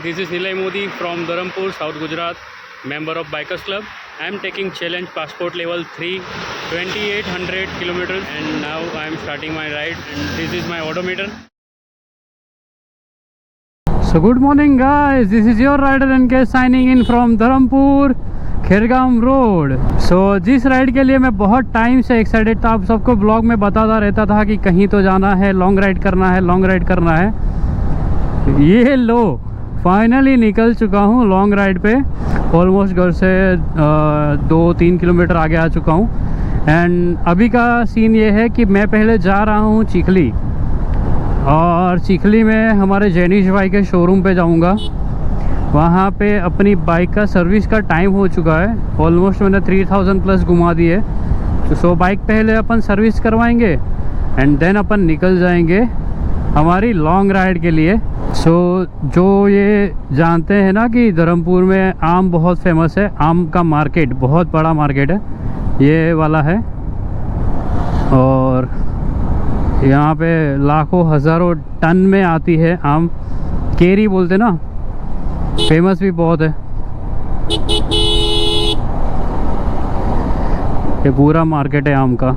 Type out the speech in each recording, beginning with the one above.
this is Nilay Modi from Dharampur, South Gujarat, member of Bikers Club. I am taking challenge passport level 3, 2800 kilometers, and now I am starting my ride, and this is my odometer. So good morning guys, this is your rider NK signing in from Dharampur, Khergam road. जिस ride के लिए मैं बहुत time से excited था, आप सबको blog में बताता रहता था कि कहीं तो जाना है, लॉन्ग राइड करना है, लॉन्ग राइड करना है। ये लो फाइनली निकल चुका हूँ लॉन्ग राइड पे। ऑलमोस्ट घर से 2-3 किलोमीटर आगे आ चुका हूँ। एंड अभी का सीन ये है कि मैं पहले जा रहा हूँ चिखली, और चिखली में हमारे जैनिश भाई के शोरूम पे जाऊँगा। वहाँ पे अपनी बाइक का सर्विस का टाइम हो चुका है, ऑलमोस्ट मैंने 3000 प्लस घुमा दी है। तो बाइक पहले अपन सर्विस करवाएंगे एंड देन अपन निकल जाएंगे हमारी लॉन्ग राइड के लिए। जो ये जानते हैं ना कि धर्मपुर में आम बहुत फेमस है, आम का मार्केट बहुत बड़ा मार्केट है ये वाला है, और यहाँ पे लाखों हज़ारों टन में आती है आम। केरी बोलते ना, फेमस भी बहुत है ये पूरा मार्केट है आम का।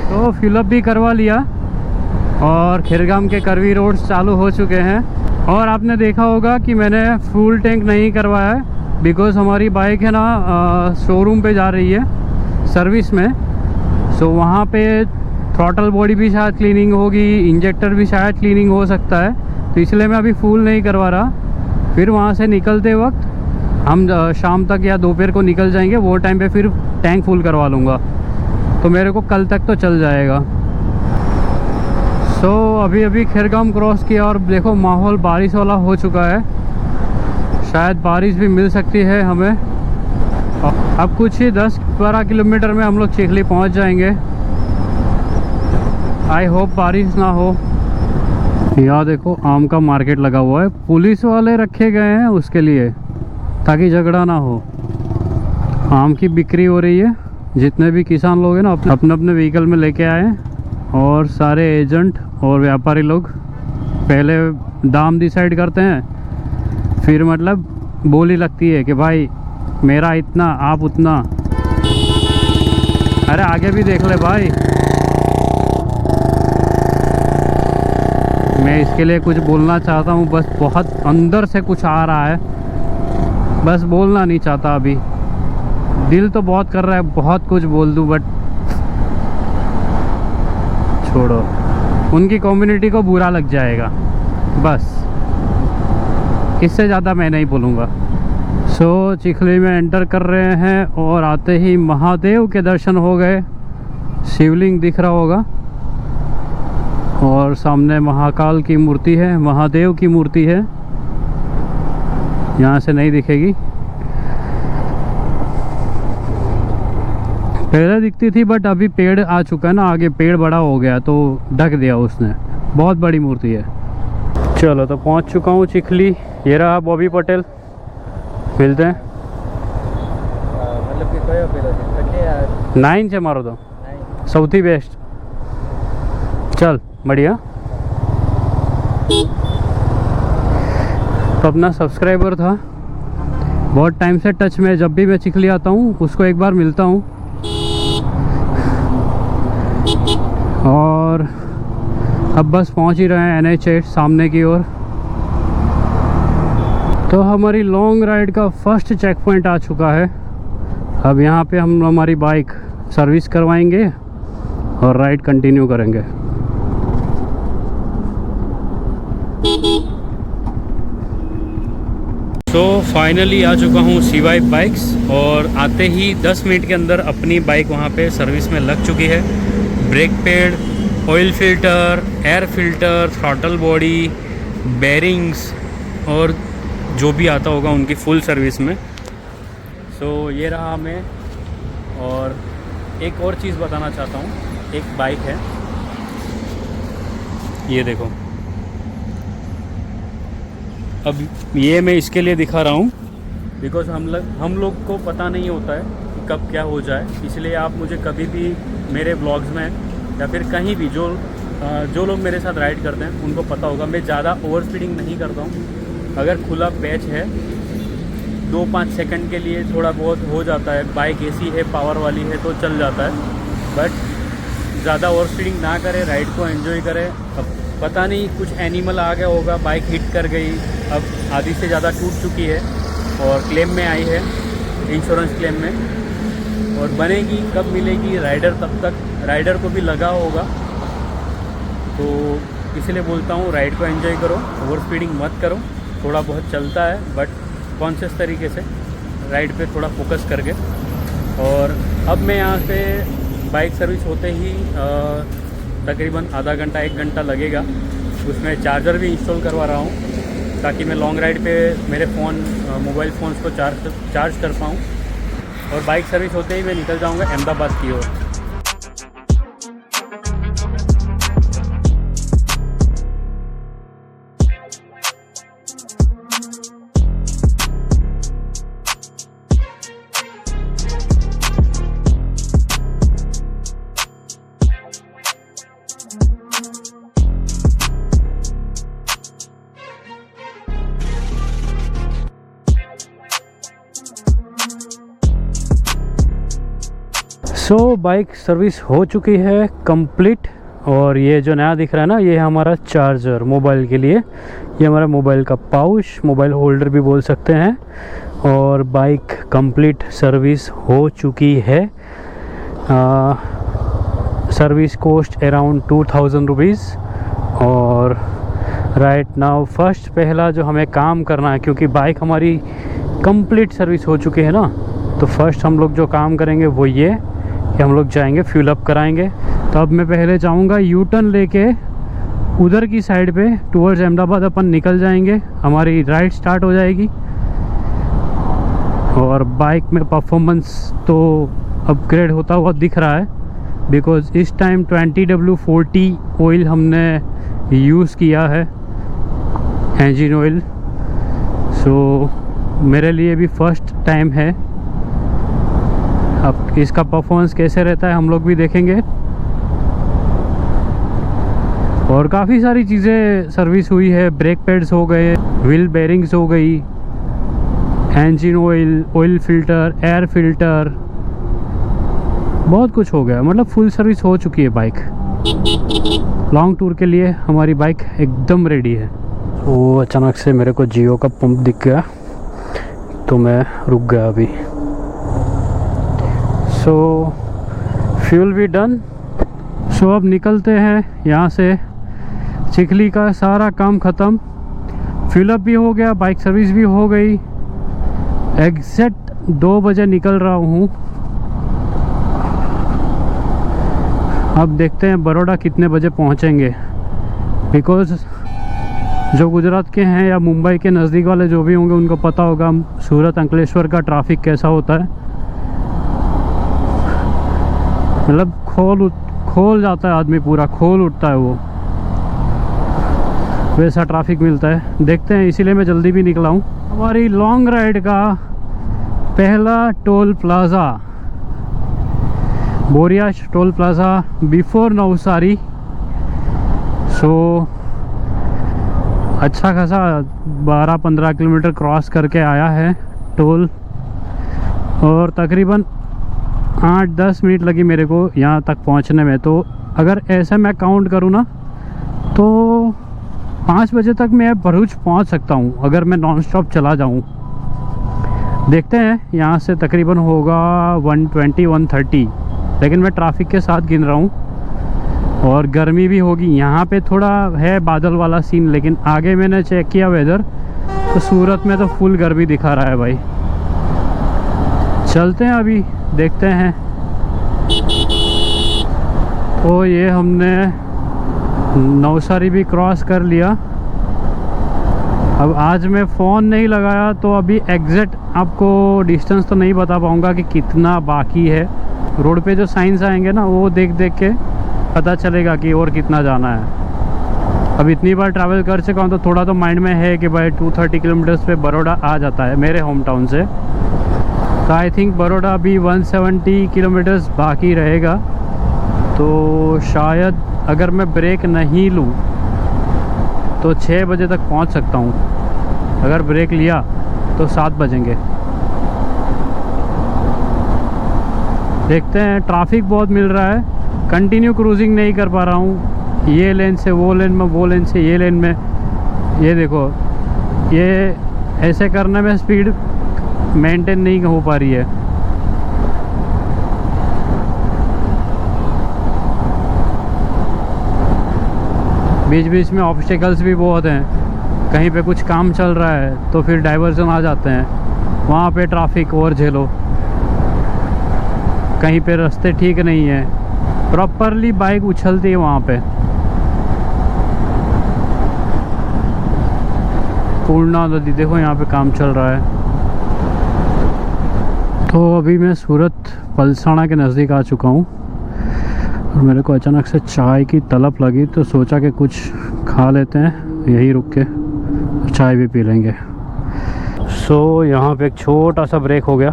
तो फिलअप भी करवा लिया और खेरगाम के करवी रोड्स चालू हो चुके हैं। और आपने देखा होगा कि मैंने फुल टैंक नहीं करवाया है, बिकॉज़ हमारी बाइक है ना शोरूम पे जा रही है सर्विस में। वहाँ पे थ्रॉटल बॉडी भी शायद क्लीनिंग होगी, इंजेक्टर भी शायद क्लीनिंग हो सकता है, तो इसलिए मैं अभी फुल नहीं करवा रहा। फिर वहाँ से निकलते वक्त हम शाम तक या दोपहर को निकल जाएंगे, वो टाइम पे फिर टैंक फुल करवा लूँगा, तो मेरे को कल तक तो चल जाएगा। अभी खेरगाम क्रॉस किया और देखो माहौल बारिश वाला हो चुका है, शायद बारिश भी मिल सकती है हमें। अब कुछ ही 10-12 किलोमीटर में हम लोग चिखली पहुँच जाएंगे। आई होप बारिश ना हो। यहाँ देखो आम का मार्केट लगा हुआ है, पुलिस वाले रखे गए हैं उसके लिए ताकि झगड़ा ना हो। आम की बिक्री हो रही है, जितने भी किसान लोग हैं ना अपने अपने व्हीकल में लेके आए हैं, और सारे एजेंट और व्यापारी लोग पहले दाम डिसाइड करते हैं, फिर मतलब बोली लगती है कि भाई मेरा इतना आप उतना। अरे आगे भी देख ले भाई, मैं इसके लिए कुछ बोलना चाहता हूँ, बस बहुत अंदर से कुछ आ रहा है, बस बोलना नहीं चाहता अभी। दिल तो बहुत कर रहा है बहुत कुछ बोल दूँ, बट छोड़ो, उनकी कम्युनिटी को बुरा लग जाएगा, बस इससे ज़्यादा मैं नहीं बोलूँगा। चिखली में एंटर कर रहे हैं और आते ही महादेव के दर्शन हो गए। शिवलिंग दिख रहा होगा और सामने महाकाल की मूर्ति है, महादेव की मूर्ति है, यहाँ से नहीं दिखेगी, पहले दिखती थी बट अभी पेड़ आ चुका है ना, आगे पेड़ बड़ा हो गया तो ढक दिया उसने। बहुत बड़ी मूर्ति है। चलो तो पहुँच चुका हूँ चिखली, ये रहा बॉबी पटेल, मिलते हैं। मतलब कि कयो पेलो 9 से मारो तो सौथी बेस्ट। चल बढ़िया। तो अपना सब्सक्राइबर था, बहुत टाइम से टच में, जब भी मैं चिखली आता हूँ उसको एक बार मिलता हूँ। और अब बस पहुँच ही रहे हैं NH8 सामने की ओर। तो हमारी लॉन्ग राइड का फर्स्ट चेक पॉइंट आ चुका है। अब यहाँ पे हम हमारी बाइक सर्विस करवाएंगे और राइड कंटिन्यू करेंगे। फाइनली आ चुका हूँ CY बाइक्स, और आते ही 10 मिनट के अंदर अपनी बाइक वहाँ पे सर्विस में लग चुकी है। Brake pad, oil filter, air filter, throttle body, bearings और जो भी आता होगा उनकी फुल सर्विस में। ये रहा मैं। और एक और चीज़ बताना चाहता हूँ, एक बाइक है, ये देखो। अब ये मैं इसके लिए दिखा रहा हूँ बिकॉज़ हम लोग को पता नहीं होता है कि कब क्या हो जाए, इसलिए आप मुझे कभी भी मेरे ब्लॉग्स में या फिर कहीं भी जो लोग मेरे साथ राइड करते हैं उनको पता होगा, मैं ज़्यादा ओवर स्पीडिंग नहीं करता हूँ। अगर खुला पैच है 2-5 सेकंड के लिए थोड़ा बहुत हो जाता है, बाइक ऐसी है पावर वाली है तो चल जाता है, बट ज़्यादा ओवर स्पीडिंग ना करें, राइड को एंजॉय करें। अब पता नहीं कुछ एनिमल आ गया होगा, बाइक हिट कर गई, अब आधी से ज़्यादा टूट चुकी है और क्लेम में आई है, इंश्योरेंस क्लेम में, और बनेगी कब मिलेगी राइडर, तब तक राइडर को भी लगा होगा। तो इसलिए बोलता हूँ राइड को एंजॉय करो, ओवर स्पीडिंग मत करो, थोड़ा बहुत चलता है बट कॉन्शियस तरीके से राइड पे थोड़ा फोकस करके। और अब मैं यहाँ से बाइक सर्विस होते ही तकरीबन आधा घंटा 1 घंटा लगेगा, उसमें चार्जर भी इंस्टॉल करवा रहा हूँ ताकि मैं लॉन्ग राइड पे मेरे मोबाइल फ़ोन्स को चार्ज कर पाऊँ। और बाइक सर्विस होते ही मैं निकल जाऊँगा अहमदाबाद की ओर। सो बाइक सर्विस हो चुकी है कंप्लीट, और ये जो नया दिख रहा है ना, ये हमारा चार्जर मोबाइल के लिए, ये हमारा मोबाइल का पाउच, मोबाइल होल्डर भी बोल सकते हैं। और बाइक कंप्लीट सर्विस हो चुकी है। Service cost around 2000 rupees. और राइट नाउ फर्स्ट पहला जो हमें काम करना है, क्योंकि बाइक हमारी कंप्लीट सर्विस हो चुकी है ना, तो फर्स्ट हम लोग जो काम करेंगे वो ये कि हम लोग जाएंगे फ्यूल अप कराएंगे। तो अब मैं पहले जाऊंगा यू टर्न लेके उधर की साइड पे टूवर्ड्स अहमदाबाद अपन निकल जाएंगे, हमारी राइड स्टार्ट हो जाएगी। और बाइक में परफॉर्मेंस तो अपग्रेड होता हुआ दिख रहा है, बिकॉज़ इस टाइम 20W40 ऑयल हमने यूज़ किया है, इंजन ऑयल। सो मेरे लिए भी फर्स्ट टाइम है। अब इसका परफॉर्मेंस कैसे रहता है हम लोग भी देखेंगे। और काफ़ी सारी चीज़ें सर्विस हुई है, ब्रेक पैड्स हो गए, व्हील बेरिंग्स हो गई, engine oil, oil filter, air filter, बहुत कुछ हो गया। मतलब फुल सर्विस हो चुकी है बाइक। लॉन्ग टूर के लिए हमारी बाइक एकदम रेडी है। वो अचानक से मेरे को जियो का पंप दिख गया तो मैं रुक गया अभी। सो फ्यूल भी डन। सो अब निकलते हैं यहाँ से। चिखली का सारा काम ख़त्म, फ्यूल अप भी हो गया, बाइक सर्विस भी हो गई। एग्जैक्ट 2 बजे निकल रहा हूँ। अब देखते हैं बड़ौदा कितने बजे पहुँचेंगे, बिकॉज़ जो गुजरात के हैं या मुंबई के नज़दीक वाले जो भी होंगे उनको पता होगा सूरत अंकलेश्वर का ट्रैफिक कैसा होता है। मतलब खोल जाता है आदमी, पूरा खोल उठता है, वो वैसा ट्रैफिक मिलता है। देखते हैं, इसीलिए मैं जल्दी भी निकला हूँ। हमारी लॉन्ग राइड का पहला टोल प्लाज़ा बोरिया टोल प्लाज़ा बिफोर नवसारी। सो अच्छा खासा 12-15 किलोमीटर क्रॉस करके आया है टोल, और तकरीबन 8-10 मिनट लगी मेरे को यहाँ तक पहुँचने में। तो अगर ऐसे मैं काउंट करूँ ना तो 5 बजे तक मैं भरूच पहुँच सकता हूँ अगर मैं नॉन स्टॉप चला जाऊँ। देखते हैं, यहाँ से तकरीबन होगा 120-130, लेकिन मैं ट्रैफिक के साथ गिन रहा हूँ। और गर्मी भी होगी, यहाँ पे थोड़ा है बादल वाला सीन, लेकिन आगे मैंने चेक किया वेदर तो सूरत में तो फुल गर्मी दिखा रहा है भाई। चलते हैं अभी, देखते हैं। तो ये हमने नवसारी भी क्रॉस कर लिया। अब आज मैं फ़ोन नहीं लगाया तो अभी एग्जैक्ट आपको डिस्टेंस तो नहीं बता पाऊँगा कि कितना बाकी है। रोड पे जो साइंस आएंगे ना वो देख के पता चलेगा कि और कितना जाना है। अब इतनी बार ट्रैवल कर चुका हूँ तो थोड़ा तो माइंड में है कि भाई 230 किलोमीटर्स पे बड़ौदा आ जाता है मेरे होम टाउन से। तो आई थिंक बड़ौदा अभी 170 किलोमीटर्स बाकी रहेगा। तो शायद अगर मैं ब्रेक नहीं लूँ तो 6 बजे तक पहुँच सकता हूँ। अगर ब्रेक लिया तो 7 बजेंगे। देखते हैं, ट्रैफिक बहुत मिल रहा है, कंटिन्यू क्रूजिंग नहीं कर पा रहा हूँ, ये लेन से वो लेन में, वो लेन से ये लेन में। ये देखो, ये ऐसे करने में स्पीड मेंटेन नहीं हो पा रही है। बीच बीच में ऑब्स्टिकल्स भी बहुत हैं, कहीं पे कुछ काम चल रहा है तो फिर डाइवर्जन आ जाते हैं, वहाँ पे ट्रैफिक और झेलो। कहीं पे रास्ते ठीक नहीं है, प्रॉपरली बाइक उछलती है वहाँ पे। पूर्णा नदी देखो, यहाँ पे काम चल रहा है। तो अभी मैं सूरत पलसाना के नज़दीक आ चुका हूँ और मेरे को अचानक से चाय की तलब लगी, तो सोचा कि कुछ खा लेते हैं यहीं रुक के, चाय भी पी लेंगे। सो यहाँ पे एक छोटा सा ब्रेक हो गया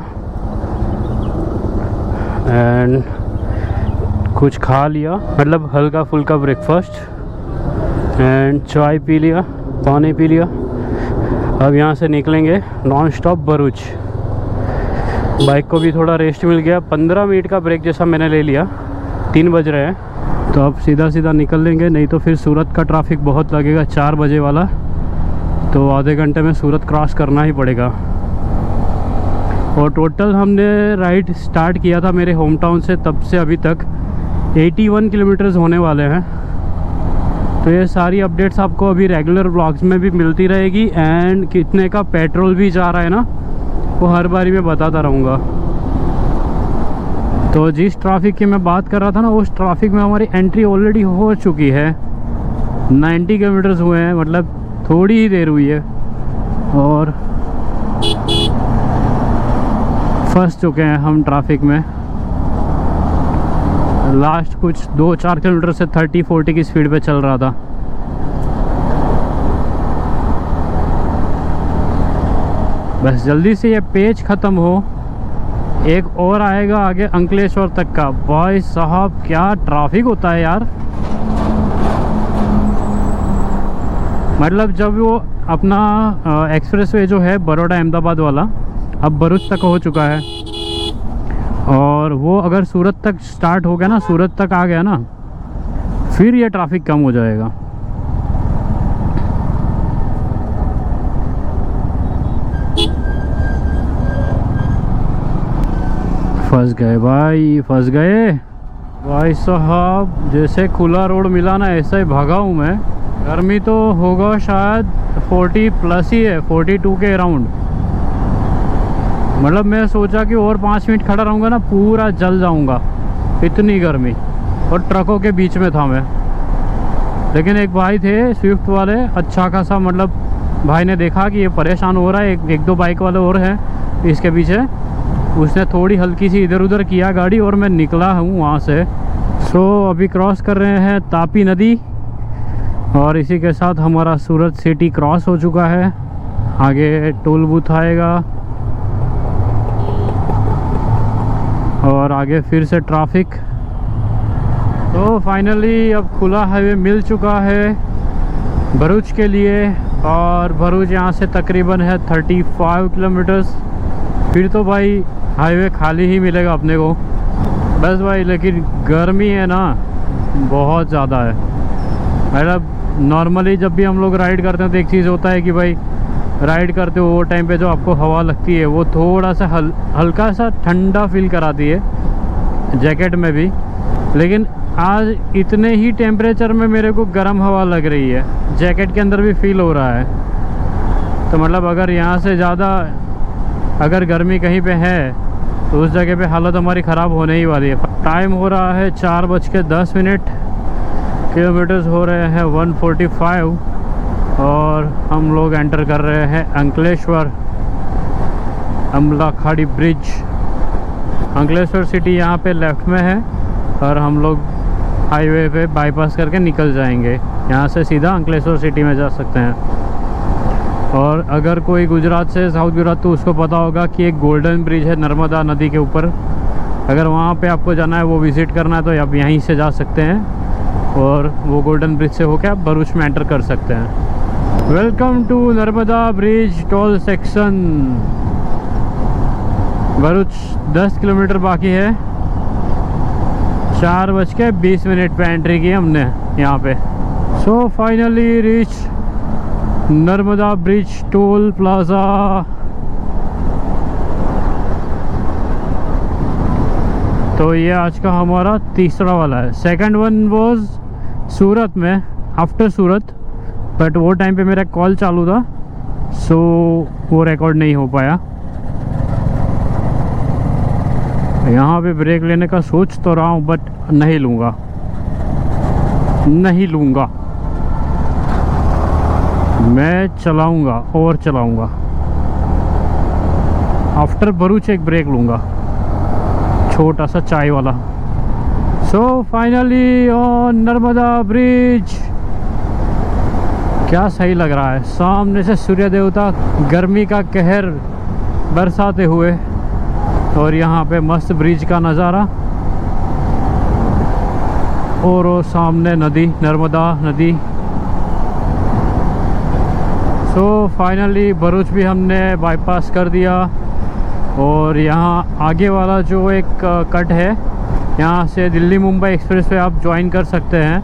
एंड कुछ खा लिया, मतलब हल्का फुल्का ब्रेकफास्ट एंड चाय पी लिया, पानी पी लिया। अब यहाँ से निकलेंगे नॉन स्टॉप भरूच। बाइक को भी थोड़ा रेस्ट मिल गया, 15 मिनट का ब्रेक जैसा मैंने ले लिया। 3 बज रहे हैं तो अब सीधा सीधा निकल लेंगे, नहीं तो फिर सूरत का ट्रैफिक बहुत लगेगा 4 बजे वाला, तो आधे घंटे में सूरत क्रॉस करना ही पड़ेगा। और टोटल हमने राइड स्टार्ट किया था मेरे होम टाउन से, तब से अभी तक 81 किलोमीटर्स होने वाले हैं। तो ये सारी अपडेट्स आपको अभी रेगुलर व्लॉग्स में भी मिलती रहेगी एंड कितने का पेट्रोल भी जा रहा है ना, वो हर बारी मैं बताता रहूँगा। तो जिस ट्रैफिक की मैं बात कर रहा था ना, उस ट्रैफिक में हमारी एंट्री ऑलरेडी हो चुकी है। 90 किलोमीटर्स हुए हैं, मतलब थोड़ी ही देर हुई है और फंस चुके हैं हम ट्रैफिक में। लास्ट कुछ 2-4 किलोमीटर से 30-40 की स्पीड पे चल रहा था। बस जल्दी से ये पेज ख़त्म हो, एक और आएगा आगे अंकलेश्वर तक का। भाई साहब क्या ट्रैफिक होता है यार, मतलब जब वो अपना एक्सप्रेसवे जो है बड़ौदा अहमदाबाद वाला अब भरूच तक हो चुका है, और वो अगर सूरत तक स्टार्ट हो गया ना, सूरत तक आ गया ना, फिर ये ट्रैफिक कम हो जाएगा। फंस गए भाई, फंस गए भाई साहब। जैसे खुला रोड मिला ना, ऐसा ही भागा हूँ मैं। गर्मी तो होगा शायद 40 प्लस ही है, 42 के अराउंड। मतलब मैं सोचा कि और 5 मिनट खड़ा रहूँगा ना, पूरा जल जाऊँगा, इतनी गर्मी। और ट्रकों के बीच में था मैं, लेकिन एक भाई थे स्विफ्ट वाले, अच्छा खासा, मतलब भाई ने देखा कि ये परेशान हो रहा है, एक दो बाइक वाले और हैं इसके पीछे, उसने थोड़ी हल्की सी इधर उधर किया गाड़ी और मैं निकला हूँ वहाँ से। सो अभी क्रॉस कर रहे हैं तापी नदी और इसी के साथ हमारा सूरत सिटी क्रॉस हो चुका है। आगे टोल बूथ आएगा और आगे फिर से ट्रैफिक। तो फाइनली अब खुला हाईवे मिल चुका है भरूच के लिए, और भरूच यहाँ से तकरीबन है 35 किलोमीटर्स। फिर तो भाई हाईवे खाली ही मिलेगा अपने को बस भाई। लेकिन गर्मी है ना, बहुत ज़्यादा है। मतलब नॉर्मली जब भी हम लोग राइड करते हैं तो एक चीज़ होता है कि भाई राइड करते हो वो टाइम पे जो आपको हवा लगती है वो थोड़ा सा हल्का सा ठंडा फील कराती है जैकेट में भी, लेकिन आज इतने ही टेम्परेचर में मेरे को गर्म हवा लग रही है, जैकेट के अंदर भी फील हो रहा है। तो मतलब अगर यहाँ से ज़्यादा अगर गर्मी कहीं पे है तो उस जगह पे हालत हमारी ख़राब होने ही वाली है। टाइम हो रहा है 4:10, किलोमीटर्स हो रहे हैं 145 और हम लोग एंटर कर रहे हैं अंकलेश्वर अमलाखाड़ी ब्रिज। अंकलेश्वर सिटी यहाँ पे लेफ़्ट में है और हम लोग हाईवे पे बाईपास करके निकल जाएंगे, यहाँ से सीधा अंकलेश्वर सिटी में जा सकते हैं। और अगर कोई गुजरात से साउथ गुजरात तो उसको पता होगा कि एक गोल्डन ब्रिज है नर्मदा नदी के ऊपर, अगर वहाँ पे आपको जाना है वो विज़िट करना है तो आप यहीं से जा सकते हैं और वो गोल्डन ब्रिज से होकर आप भरूच में एंटर कर सकते हैं। Welcome to Narmada bridge toll section. Bharuch 10 kilometre बाकी है। 4:20 पे एंट्री की हमने यहाँ पे। So finally reach Narmada bridge toll plaza. तो ये आज का हमारा तीसरा वाला है। सेकंड वन वाज सूरत में, आफ्टर सूरत, बट वो टाइम पे मेरा कॉल चालू था, सो वो रिकॉर्ड नहीं हो पाया। यहाँ पे ब्रेक लेने का सोच तो रहा हूँ, बट नहीं लूँगा, नहीं लूँगा। मैं चलाऊँगा और चलाऊँगा। आफ्टर भरूच एक ब्रेक लूँगा, छोटा सा चाय वाला। So finally on Narmada bridge. क्या सही लग रहा है, सामने से सूर्य देवता गर्मी का कहर बरसाते हुए, और यहाँ पे मस्त ब्रिज का नज़ारा, और वो सामने नदी, नर्मदा नदी। सो फाइनली भरूच भी हमने बाईपास कर दिया, और यहाँ आगे वाला जो एक कट है, यहाँ से दिल्ली मुंबई एक्सप्रेस पे आप ज्वाइन कर सकते हैं।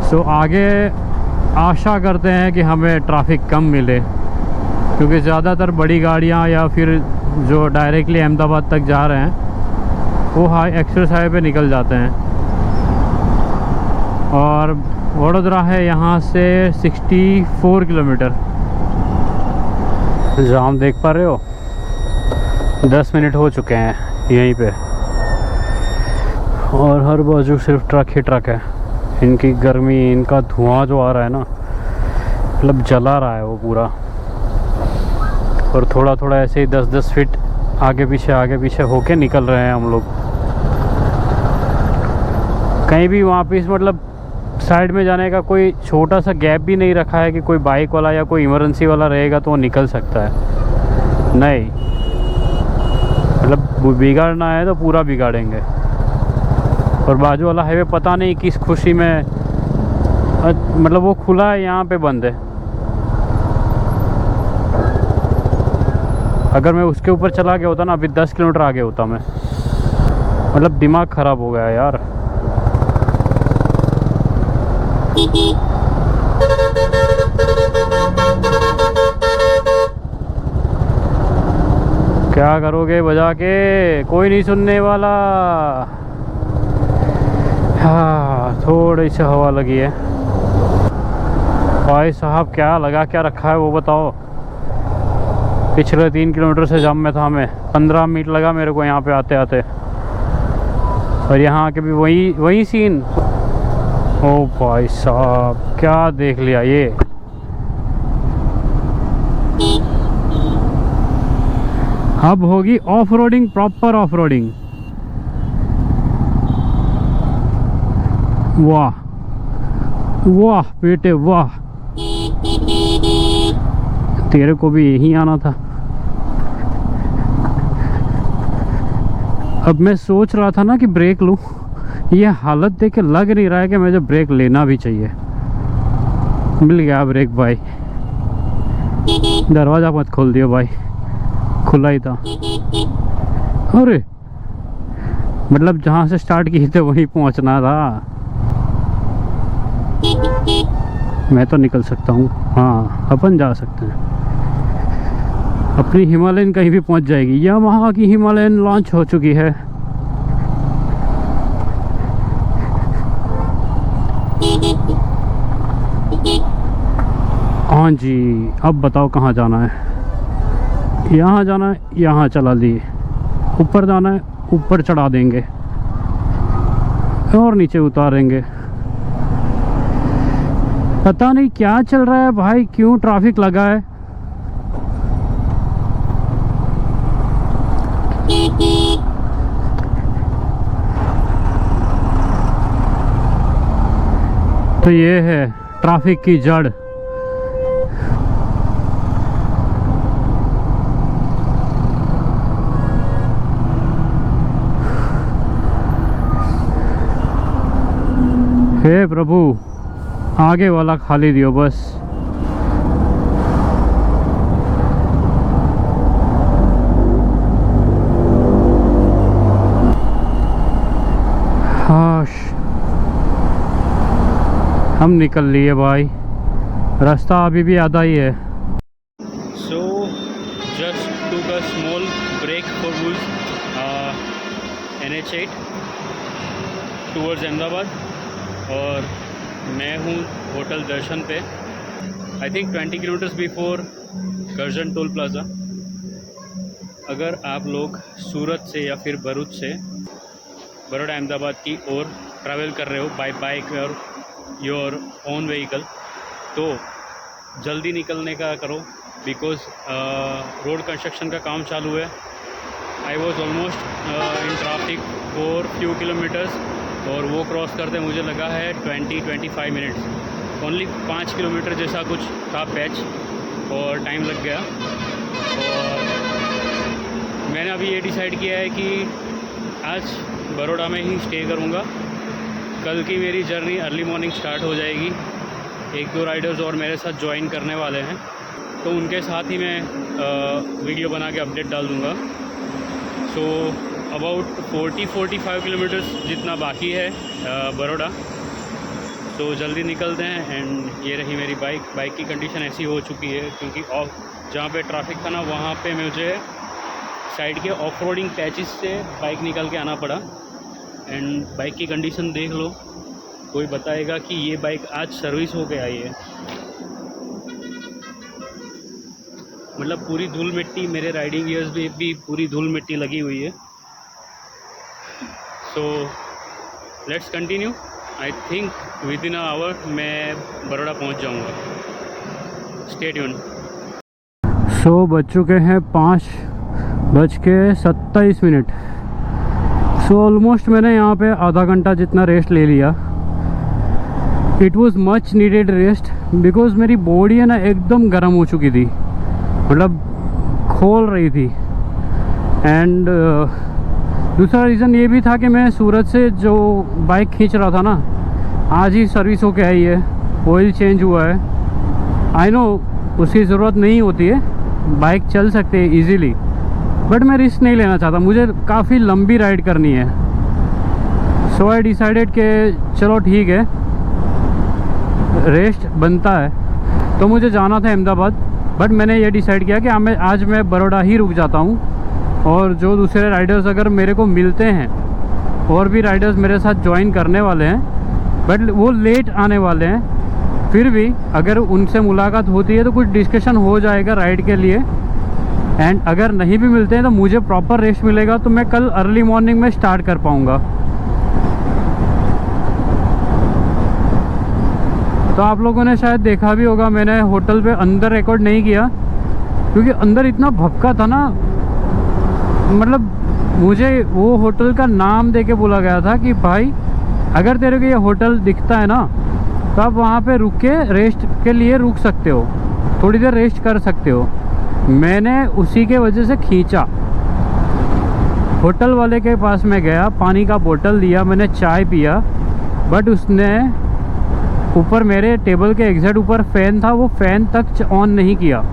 सो आगे आशा करते हैं कि हमें ट्रैफिक कम मिले, क्योंकि ज़्यादातर बड़ी गाड़ियाँ या फिर जो डायरेक्टली अहमदाबाद तक जा रहे हैं वो एक्सप्रेस हाईवे पे निकल जाते हैं। और वडोदरा है यहाँ से 64 किलोमीटर। जाम देख पा रहे हो, 10 मिनट हो चुके हैं यहीं पे, और हर बाजू सिर्फ ट्रक ही ट्रक है। इनकी गर्मी, इनका धुआं जो आ रहा है ना, मतलब जला रहा है वो पूरा। और थोड़ा थोड़ा ऐसे ही 10-10 फीट आगे पीछे होके निकल रहे हैं हम लोग। कहीं भी वहाँ पे मतलब साइड में जाने का कोई छोटा सा गैप भी नहीं रखा है कि कोई बाइक वाला या कोई इमरजेंसी वाला रहेगा तो वो निकल सकता है। नहीं, मतलब बिगाड़ना है तो पूरा बिगाड़ेंगे। और बाजू वाला हाईवे पता नहीं किस खुशी में, मतलब वो खुला है, यहाँ पे बंद है। अगर मैं उसके ऊपर चला गया होता ना, अभी 10 किलोमीटर आगे होता मैं। मतलब दिमाग ख़राब हो गया यार। क्या करोगे बजा के, कोई नहीं सुनने वाला। हाँ, थोड़ी सी हवा लगी है। भाई साहब क्या लगा क्या रखा है वो बताओ। पिछले 3 किलोमीटर से जाम में था मैं, 15 मिनट लगा मेरे को यहाँ पे आते आते, और यहाँ आके भी वही सीन। ओ भाई साहब क्या देख लिया ये। अब होगी off roading, proper off roading. वाह वाह बेटे वाह, तेरे को भी यहीं आना था। अब मैं सोच रहा था ना कि ब्रेक लूं, ये हालत देख के लग नहीं रहा है कि मुझे ब्रेक लेना भी चाहिए। मिल गया ब्रेक भाई। दरवाज़ा मत खोल दियो भाई, खुला ही था। अरे मतलब जहाँ से स्टार्ट किए थे वहीं पहुँचना था। मैं तो निकल सकता हूँ, हाँ अपन जा सकते हैं। अपनी हिमालयन कहीं भी पहुँच जाएगी। यामाहा की हिमालयन लॉन्च हो चुकी है। हाँ जी, अब बताओ कहाँ जाना है। यहाँ जाना है, यहाँ चला दिए। ऊपर जाना है, ऊपर चढ़ा देंगे और नीचे उतारेंगे। पता नहीं क्या चल रहा है भाई, क्यों ट्रैफिक लगा है। तो ये है ट्रैफिक की जड़। हे प्रभु, आगे वाला खाली दियो बस। हाश, हम निकल लिए भाई, रास्ता अभी भी आधा ही है। So just took a small break for Bulls NH8 towards Ahmedabad, और मैं हूँ होटल दर्शन पे, I think 20 kilometres before Curzon toll plaza. अगर आप लोग सूरत से या फिर भरूच से बड़ौदा अहमदाबाद की ओर ट्रैवल कर रहे हो बाय बाइक और योर ओन व्हीकल, तो जल्दी निकलने का करो, बिकॉज रोड कंस्ट्रक्शन का काम चालू है। I was almost in traffic for few kilometres, और वो क्रॉस करते मुझे लगा है 20-25 मिनट्स। ओनली 5 किलोमीटर जैसा कुछ था पैच, और टाइम लग गया। और मैंने अभी ये डिसाइड किया है कि आज बड़ौदा में ही स्टे करूँगा। कल की मेरी जर्नी अर्ली मॉर्निंग स्टार्ट हो जाएगी। 1-2 राइडर्स और मेरे साथ ज्वाइन करने वाले हैं, तो उनके साथ ही मैं वीडियो बना के अपडेट डाल दूँगा। सो अबाउट 40-45 किलोमीटर्स जितना बाकी है बड़ौदा, तो जल्दी निकलते हैं। एंड ये रही मेरी बाइक की कंडीशन ऐसी हो चुकी है, क्योंकि जहाँ पे ट्रैफिक था ना, वहाँ पे मुझे साइड के ऑफ रोडिंग पैचेस से बाइक निकाल के आना पड़ा। एंड बाइक की कंडीशन देख लो, कोई बताएगा कि ये बाइक आज सर्विस हो के आई है। मतलब पूरी धूल मिट्टी, मेरे राइडिंग गियर्स भी पूरी धूल मिट्टी लगी हुई है। So let's continue. I think within hour मैं बड़ौदा पहुंच जाऊंगा। Stay tuned. सो बज चुके हैं 5:27। सो ऑलमोस्ट मैंने यहाँ पे आधा घंटा जितना रेस्ट ले लिया। It was much needed rest, because मेरी बॉडी है ना एकदम गर्म हो चुकी थी, मतलब खोल रही थी। एंड दूसरा रीज़न ये भी था कि मैं सूरत से जो बाइक खींच रहा था ना, आज ही सर्विस होके आई है, ऑयल चेंज हुआ है। आई नो उसकी ज़रूरत नहीं होती है, बाइक चल सकते हैं ईज़िली, बट मैं रिस्क नहीं लेना चाहता, मुझे काफ़ी लंबी राइड करनी है। सो आई डिसाइडेड कि चलो ठीक है, रेस्ट बनता है। तो मुझे जाना था अहमदाबाद, बट मैंने ये डिसाइड किया कि आज मैं बड़ौदा ही रुक जाता हूँ। और जो दूसरे राइडर्स अगर मेरे को मिलते हैं, और भी राइडर्स मेरे साथ ज्वाइन करने वाले हैं, बट वो लेट आने वाले हैं, फिर भी अगर उनसे मुलाकात होती है तो कुछ डिस्कशन हो जाएगा राइड के लिए। एंड अगर नहीं भी मिलते हैं तो मुझे प्रॉपर रेस्ट मिलेगा, तो मैं कल अर्ली मॉर्निंग में स्टार्ट कर पाऊँगा। तो आप लोगों ने शायद देखा भी होगा, मैंने होटल पे अंदर रिकॉर्ड नहीं किया, क्योंकि अंदर इतना भपका था ना। मतलब मुझे वो होटल का नाम दे के बोला गया था कि भाई अगर तेरे को ये होटल दिखता है ना, तो आप वहाँ पे रुक के रेस्ट के लिए रुक सकते हो, थोड़ी देर रेस्ट कर सकते हो। मैंने उसी के वजह से खींचा। होटल वाले के पास में गया, पानी का बोतल दिया, मैंने चाय पिया, बट उसने ऊपर मेरे टेबल के एग्जैक्ट ऊपर फ़ैन था, वो फ़ैन तक ऑन नहीं किया।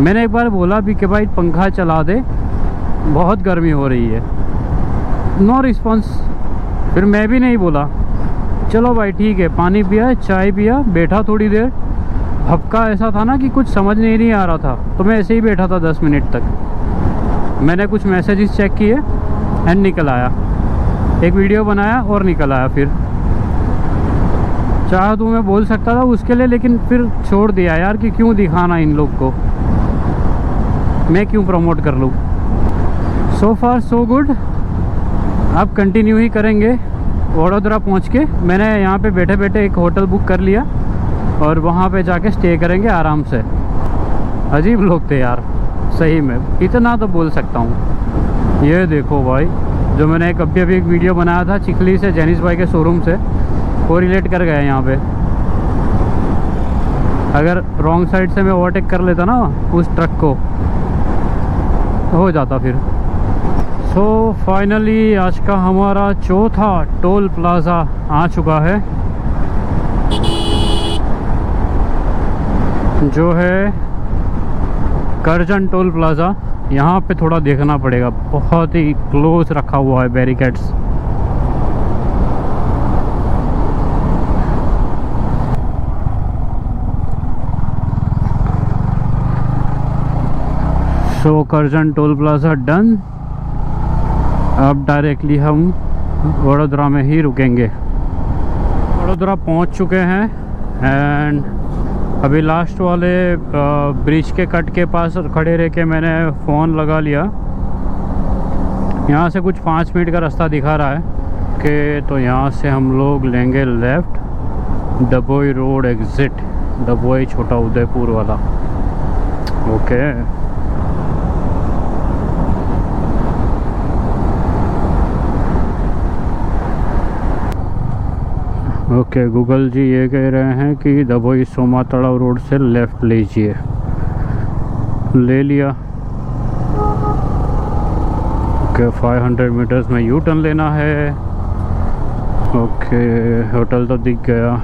मैंने एक बार बोला भी कि भाई पंखा चला दे, बहुत गर्मी हो रही है। No response. फिर मैं भी नहीं बोला, चलो भाई ठीक है। पानी पिया, चाय पिया, बैठा थोड़ी देर। भपका ऐसा था ना कि कुछ समझ नहीं आ रहा था, तो मैं ऐसे ही बैठा था 10 मिनट तक। मैंने कुछ मैसेजेस चेक किए एंड निकल आया, एक वीडियो बनाया और निकल आया। फिर चाह तो मैं बोल सकता था उसके लिए, लेकिन फिर छोड़ दिया यार कि क्यों दिखाना इन लोग को, मैं क्यों प्रमोट कर लूँ। सो फार सो गुड। अब कंटिन्यू ही करेंगे वडोदरा पहुँच के। मैंने यहाँ पे बैठे बैठे एक होटल बुक कर लिया, और वहाँ पे जाके स्टे करेंगे आराम से। अजीब लोग थे यार, सही में, इतना तो बोल सकता हूँ। ये देखो भाई, जो मैंने अभी एक वीडियो बनाया था चिखली से, जेनिस भाई के शोरूम से, वो रिलेट कर गया यहाँ पे। अगर रॉन्ग साइड से मैं ओवरटेक कर लेता ना उस ट्रक को, तो हो जाता फिर। सो फाइनली आज का हमारा चौथा टोल प्लाज़ा आ चुका है। जो है करजन टोल प्लाज़ा, यहाँ पे थोड़ा देखना पड़ेगा, बहुत ही क्लोज रखा हुआ है बैरिकेड्स। सो करजन टोल प्लाज़ा डन। अब डायरेक्टली हम वडोदरा में ही रुकेंगे। वडोदरा पहुंच चुके हैं एंड अभी लास्ट वाले ब्रिज के कट के पास खड़े रह के मैंने फ़ोन लगा लिया। यहाँ से कुछ 5 मिनट का रास्ता दिखा रहा है कि तो यहाँ से हम लोग लेंगे left, Dabhoi road exit, Dabhoi छोटा उदयपुर वाला। ओके ओके गूगल जी ये कह रहे हैं कि दबोई सोमा तड़ाव रोड से लेफ़्ट लीजिए। ले लिया। ओके 500 मीटर्स में यू टर्न लेना है। ओके होटल तो दिख गया।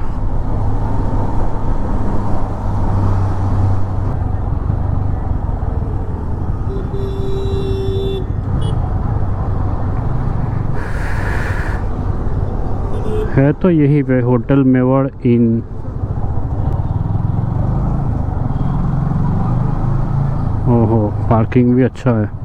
है तो यहीं पे होटल मेवाड़ इन। ओहो पार्किंग भी अच्छा है।